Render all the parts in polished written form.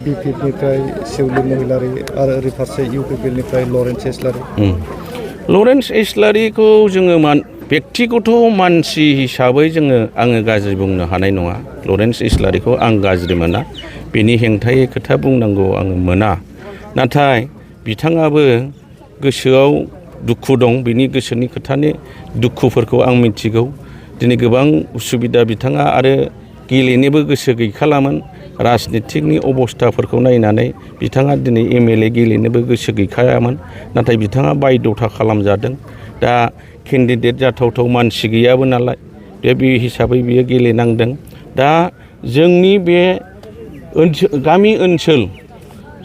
बिपिएफनिफ्राय सिउलि महिलारि आरो ओरै फारसे इउपिपिएलनिफ्राय लरेन्स इस्लारि। लरेन्स इस्लारिखौ जोङो बेक्तिगत मानसि हिसाबै आङो गाज्रि बुंनो हानाय नङा। लरेन्स इस्लारिखौ आं गाज्रि मोना, बेनि हेंथायै खोथा बुंनांगौ आङो मोना। नाथाय बिथाङाबो गोसोआव दुखु दं, बिनि गोसोनि खोथानि दुखुफोरखौ आं मिथिगौ। दिनै गोबां उसुबिदा बिथाङा आरो गेलेनोबो गोसो गैखालामोन। राजनितिकनि अबस्थाफोरखौ नायनानै बिथाङा दिनै एमएलए गेलेनोबो गोसो गैखायामोन, नाथाय बिथाङा बायद'था खालामजादों। दा केन्डिडेट जाथावथाव मानसि गैयाबो नालाय, बे हिसाबै बियो गेलेनांदों। दा जोंनि बे गामि ओनसोल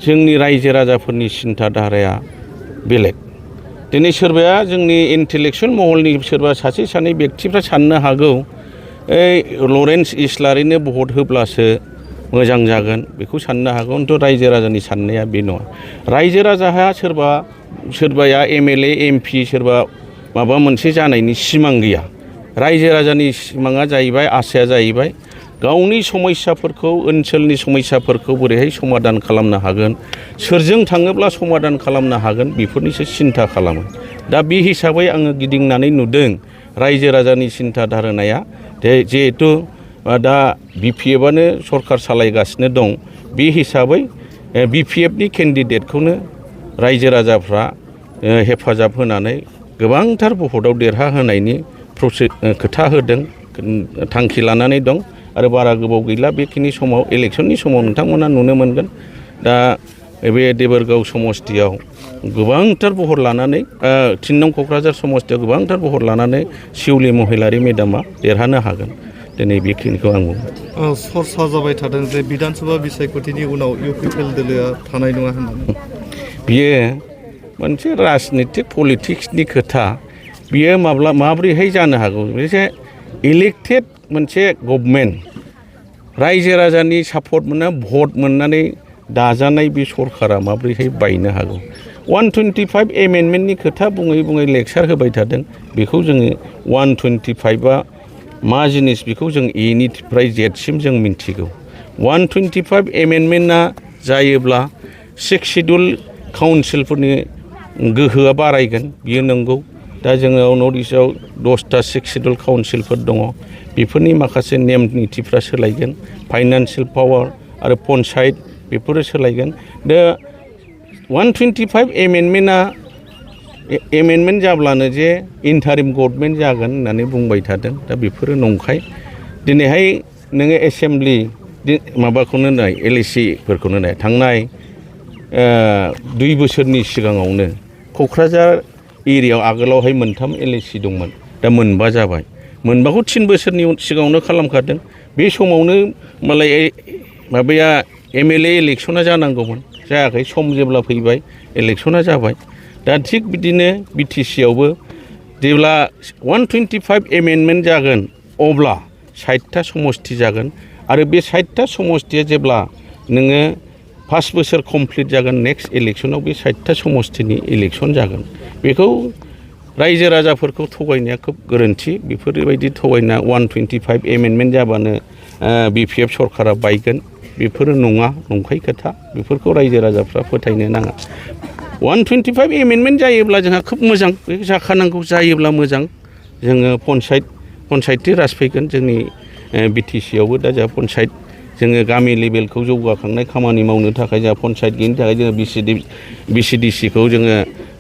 जोंनि रायजो राजाफोरनि सिन्था धाराया बेलेग। दिनै सोरबाया जोंनि इन्टेलेक्सुवेल महलनि सोरबा सासे सानै बेक्तिफ्रा साननो हागौ लरेन्स इस्लारिनो भट होब्लासो मोजां जागोन, बेखौ साननो हागौ। खिन्थु रायजो राजानि साननाया बे नङा। रायजो राजाहा सोरबाया एमएलए एमपि सोरबा माबा मोनसे जानायनि सिमां गैया। रायजो राजानि सिमाङा जाहैबाय, आसाया जाहैबाय गावनि समस्याफोरखौ, ओनसोलनि समस्याफोरखौ बोरैहाय समाधान खालामनो हागोन, सोरजों थाङोब्ला समाधान खालामनो हागोन, बेफोरनिसो सिन्था खालामो। दा बे हिसाबै आङो गिदिंनानै नुदों रायजो राजानि सिन्था धारणाया जिहेथु दा बिपिएफआनो सरकार सालायगासिनो दं, बे हिसाबै बिपिएफनि केन्डिडेटखौनो रायजो राजाफ्रा हेफाजाब होनानै गोबांथार भटआव देरहाहोनायनि खोथा होदों, थांखि लानानै दं। आरो बारा गोबाव गैला, बेखिनि समाव इलेक्सननि समाव नोंथांमोना नुनो मोनगोन। दा बे देबोरगाव समस्तियाव गोबांथार भट लानानै 3 नं क'क्राझार समस्तियाव गोबांथार भट लानानै सिउलि महिलारि मेदामा देरहानो हागोन। दिनै बेखिनिखौ आं बुङो। सरसा जाबाय थादों जे बिधानसभा बिसायख'थिनि उनाव इउपिपिएल दोलोआ थानाय नङा होननानै। बियो मोनसे राजनितिक पलिटिक्सनि खोथा। बियो माब्रैहाय जानो हागौ? मोनसे इलेक्टेड मोनसे गभर्नमेन्ट, रायजो राजानि सापर्ट मोनना भट मोननानै दाजानाय बे सरकारा माब्रैहाय बायनो हागौ? 125 एमेन्डमेन्टनि खोथा बुङै बुङै लेक्सार होबाय थादों। बेखौ जोङो 125आ मा जिनिस बेखौ जों एनिफ्राय जेडसिम जों मिन्थिगौ। 125 एमेन्डमेन्टआ जायोब्ला 6 सिडुल काउन्सिलफोरनि गोहोआ बारायगोन, बियो नंगौ। दा जोङो नर्थ इस्टआव 10टा 6 सिडुल काउन्सिलफोर दङ। बेफोरनि माखासे नेम निथिफ्रा सोलायगोन। फाइनान्सियेल पावार आरो पन्सायत बेफोरो सोलायगोन। दा 125 एमेन्डमेन्ट जाब्लानो जे इन्टारिम गभर्नमेन्ट जागोन होननानै बुंबाय थादों। दा बेफोरो नंखाय। दिनैहाय नोङो एसेमब्लि माबाखौनो नाय, एलएसिफोरखौनो नाय। थांनाय 2 बोसोरनि सिगाङावनो क'क्राझार एरियायाव आगोलावहाय 3 एलएसि दंमोन, दा 4 जाबाय। 4खौ 3 बोसोरनि सिगाङावनो खालामखादों। बे समावनो मालाय माबाया एमएलए इलेक्सना जानांगौमोन, जायाखै। सम जेब्ला फैबाय इलेक्सना जाबाय। दा थिग बिदिनो बिटिसियावबो जेब्ला 125 एमेन्डमेन्ट जागोन अब्ला 60टा समस्ति जागोन। आरो बे 60टा समस्तिया जेब्ला नोङो 5 बोसोर कमप्लिट जागोन, नेक्स्ट इलेक्सनाव बे 60टा समस्तिनि इलेक्सन जागोन। बेखौ रायजो राजाफोरखौ थगायनाया खोब गोरोन्थि। बेफोरबायदि थगायना 125 एमेन्डमेन्ट जाबानो बिपिएफ सरकारा बायगोन, बेफोरो नङा, नंखाय खोथा। बेफोरखौ रायजो राजाफ्रा फोथायनो नाङा। 125 एमेन्डमेन्ट जायोब्ला जोंहा खोब मोजां, बे जाखानांगौ। जायोब्ला मोजां। जोङो पन्सायति राज फैगोन जोंनि बिटिसियावबो। दा जोंहा पन्सायत, जोङो गामि लेभेलखौ जौगाखांनाय खामानि मावनो थाखाय जोंहा पन्सायत गैयिनि थाखाय जोङो बिसिडिसिखौ जोङो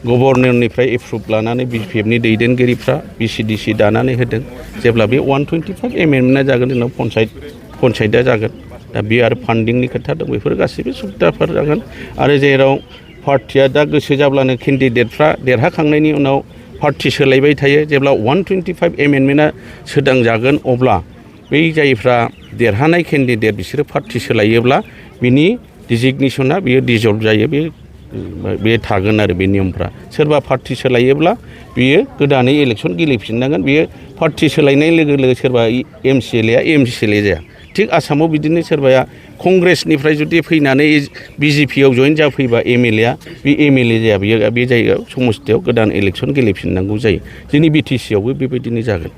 गभर्नरनिफ्राय एप्रुभ लानानै बिपिएफनि दैदेनगिरिफ्रा बिसिडिसि दानानै होदों। जेब्ला बे 125 एमेन्डमेन्टआ जागोन, जोंनाव पन्सायतआ जागोन। दा बे आरो फान्डिंनि खोथा दं। बेफोर गासैबो सुबिदाफोर जागोन। आरो जेराव पार्टिया दा गोसो जाब्लानो केन्डिडेटफ्रा देरहाखांनायनि उनाव पार्टि सोलायबाय थायो। जेब्ला 125 एमेन्डमेन्टआ सोदांजागोन अब्ला बै जायफ्रा देरहानाय केन्डिडेट बिसोरो पार्टि सोलायोब्ला बिनि डिजिगनेसना बियो डिजल्भ जायो। बे थागोन आरो बे नियमफ्रा। सोरबा पार्टि सोलायोब्ला बियो गोदानै इलेक्सन गेलेफिननांगोन। बियो पार्टि सोलायनाय लोगो लोगो सोरबा एमसिएलए जाया। थिग आसामाव बिदिनो सोरबाया कंग्रेसनिफ्राय जुदि फैनानै बिजेपिआव जइन जाफैबा एमएलएआ, बे एमएलए जाया। बे जायगायाव समस्तियाव गोदान इलेक्सन गेलेफिननांगौ जायो। जोंनि बिटिसियावबो बेबायदिनो जागोन।